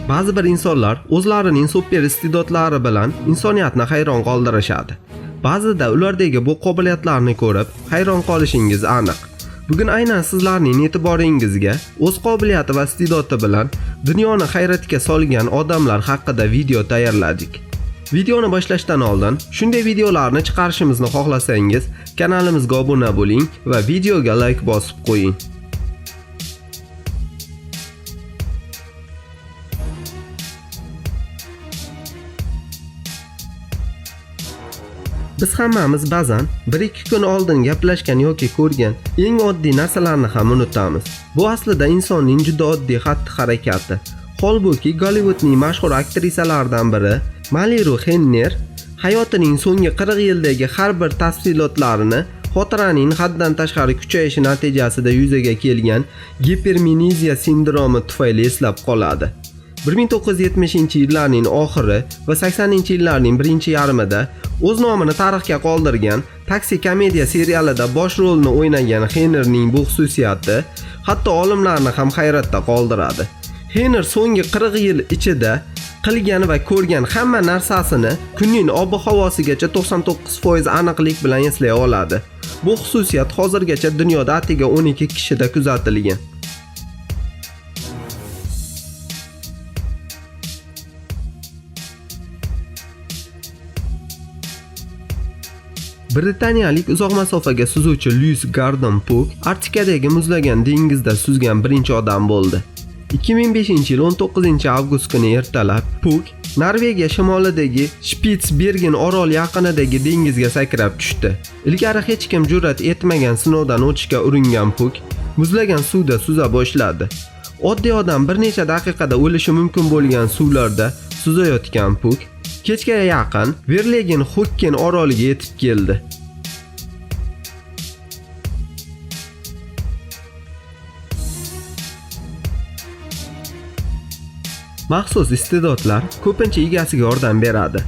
Ba'zi bir insonlar o'zlarining super iste'dodlari bilan insoniyatni hayron qoldirishadi. Ba'zida ulardagi bu qobiliyatlarni ko'rib hayron qolishingiz aniq. Bugun aynan sizlarning e'tiboringizga o'z qobiliyati va iste'dodi bilan dunyoni hayratga solgan odamlar haqida video tayyorladik. Videoni boshlashdan oldin shunday videolarni chiqarishimizni xohlasangiz, kanalimizga obuna bo'ling va videoga like bosib qo'ying. Biz hammamiz ba'zan 1-2 kun oldin gaplashgan yoki ko'rgan eng oddiy narsalarni ham unutamiz. Bu aslida insonning juda oddiy xatti-harakati. Holbuki Gollywoodning mashhur aktrisalaridan biri Maliru Henner hayotining so'nggi 40 yildagi har bir tafsilotlarini xotiraning haddan tashqari kuchayishi natijasida yuzaga kelgan gipermneziya sindromi tufayli eslab qoladi. 1970-yillarning oxiri va 80-yillarning birinchi yarmida o'z nomini tarixga qoldirgan Taxi komediya serialida bosh rolni o'ynagan Hennerning bu xususiyati hatto olimlarni ham hayratda qoldiradi. Henner so'nggi 40 yil ichida qilgan va ko'rgan hamma narsasini kunning ob-havosigacha 99% aniqlik bilan eslay oladi. Bu xususiyat hozirgacha dunyoda atiga 12 kishida kuzatilgan. Britaniyalik uzoq masofaga suzuvchi Lewis Gordon Puck Arktikadagi muzlagan dengizda suzgan birinchi odam bo'ldi. 2005-yil 19-avgust kuni ertalab Puck Norvegiya shimolidagi Spitsbergen orol yaqinidagi dengizga sakrab tushdi. Ilgari hech kim jur'at etmagan sinovdan o'tishga uringan Puck muzlagan suvda suza boshladi. Oddiy odam bir necha daqiqada o'lishi mumkin bo'lgan suvlarda suzayotgan Puck kechga yaqin Verlegen Hokken oroliga yetib keldi. Maxsus iste'dodlar ko'pincha egasiga yordam beradi.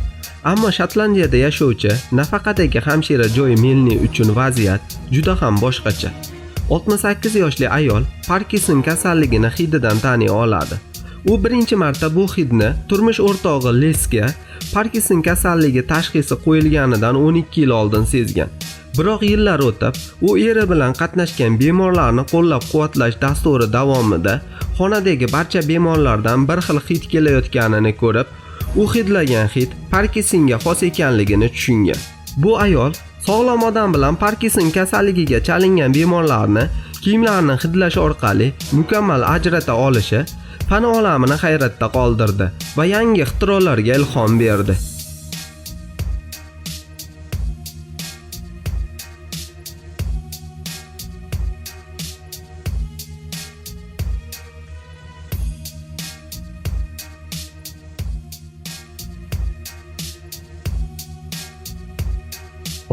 Ammo Shotlandiyada yashovchi nafaqadagi hamshira Joy Milne uchun vaziyat juda ham boshqacha. 68 yoshli ayol Parkinson kasalligini hididan taniy oladi. U birinchi marta bu hidni turmush o'rtog'i Lesga Parkinson kasalligi tashxisi qo'yilganidan 12 yil oldin sezgan. Biroq yillar o'tib, u eri bilan qatnashgan bemorlarni qo'llab-quvvatlash dasturi davomida xonadagi barcha bemorlardan bir xil hid kelayotganini ko'rib, u hidlagan hid Parkinsonga xos ekanligini tushungan. Bu ayol sog'lom odam bilan Parkinson kasalligiga chalingan bemorlarni kiyimlarini hidlash orqali mukammal ajrata olishi fan olamini hayratda qoldirdi va yangi ixtirolarga ilhom berdi.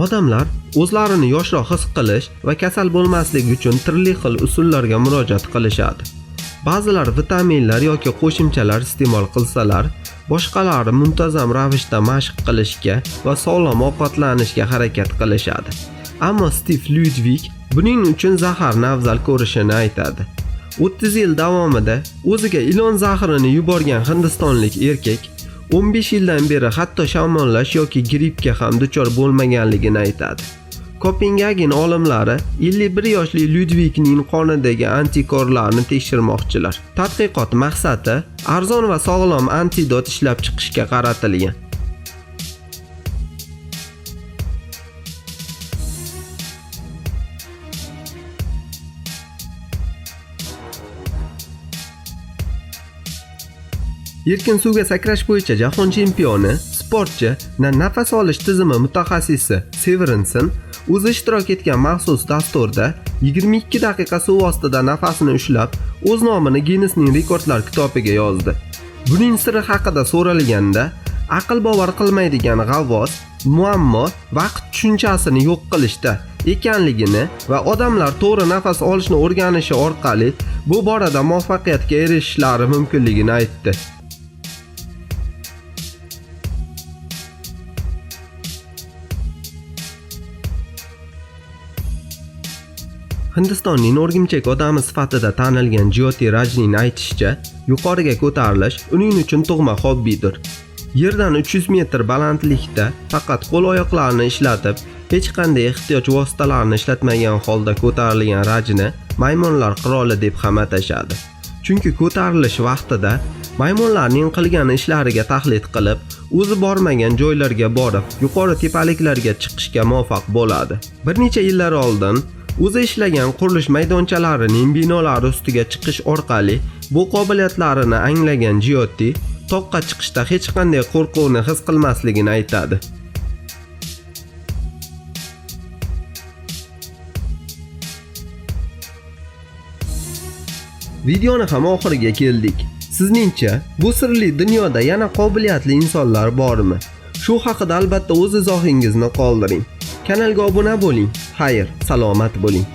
Odamlar o'zlarini yoshroq his qilish va kasal bo'lmaslik uchun turli xil usullarga murojaat qilishadi. Ba'zilar vitaminlar yoki qo'shimchalar iste'mol qilsalar, boshqalari muntazam ravishda mashq qilishga va sog'lom ovqatlanishga harakat qilishadi. Ammo Steve Ludwig buning uchun zaharni afzal ko'rishini aytadi. 30 yil davomida o'ziga ilon zahrini yuborgan hindistonlik erkak 15 yildan beri hatto shamollash yoki grippga ham duchor bo'lmaganligini aytadi. Kopengagen olimlari 51 yoshli Ludwigning qonidagi antikorlarni tekshirmoqchilar. Tadqiqot maqsadi arzon va sog'lom antidot ishlab chiqishga qaratilgan. Erkin suvga sakrash bo'yicha jahon chempioni, sportchi, nafas olish tizimi mutaxassisi Severinson o'zi ishtirok etgan maxsus dasturda 22 daqiqa suv ostida nafasini ushlab, o'z nomini Guinnessning rekordlar kitobiga yozdi. Buning siri haqida so'ralganda, aql bovar qilmaydigan g'avvos muammo vaqt tushunchasini yo'q qilishda ekanligini va odamlar to'g'ri nafas olishni o'rganishi orqali bu borada muvaffaqiyatga erishishlari mumkinligini aytdi. Hindistonning o'rgimchak odami sifatida tanilgan Jyoti Rajning aytishicha, yuqoriga ko'tarilish uning uchun tug'ma hobbidir. Yerdan 300 metr balandlikda faqat qo'l-oyoqlarni ishlatib, hech qanday ehtiyoj vositalarini ishlatmagan holda ko'tarilgan Rajni maymunlar qiroli deb ham atashadi. Chunki ko'tarilish vaqtida maymunlarning qilgan ishlariga taqlid qilib, o'zi bormagan joylarga borib, yuqori tepaliklarga chiqishga muvaffaq bo'ladi. Bir necha yillar oldin o'zi ishlagan qurilish maydonchalarining binolari ustiga chiqish orqali bu qobiliyatlarini anglagan Jyoti toqqa chiqishda hech qanday qo'rquvni his qilmasligini aytadi. Videoni ham oxiriga keldik. Sizningcha, bu sirli dunyoda yana qobiliyatli insonlar bormi? Shu haqida albatta o'z izohingizni qoldiring. Kanalga obuna bo'ling. Xayr, salomat bo'ling.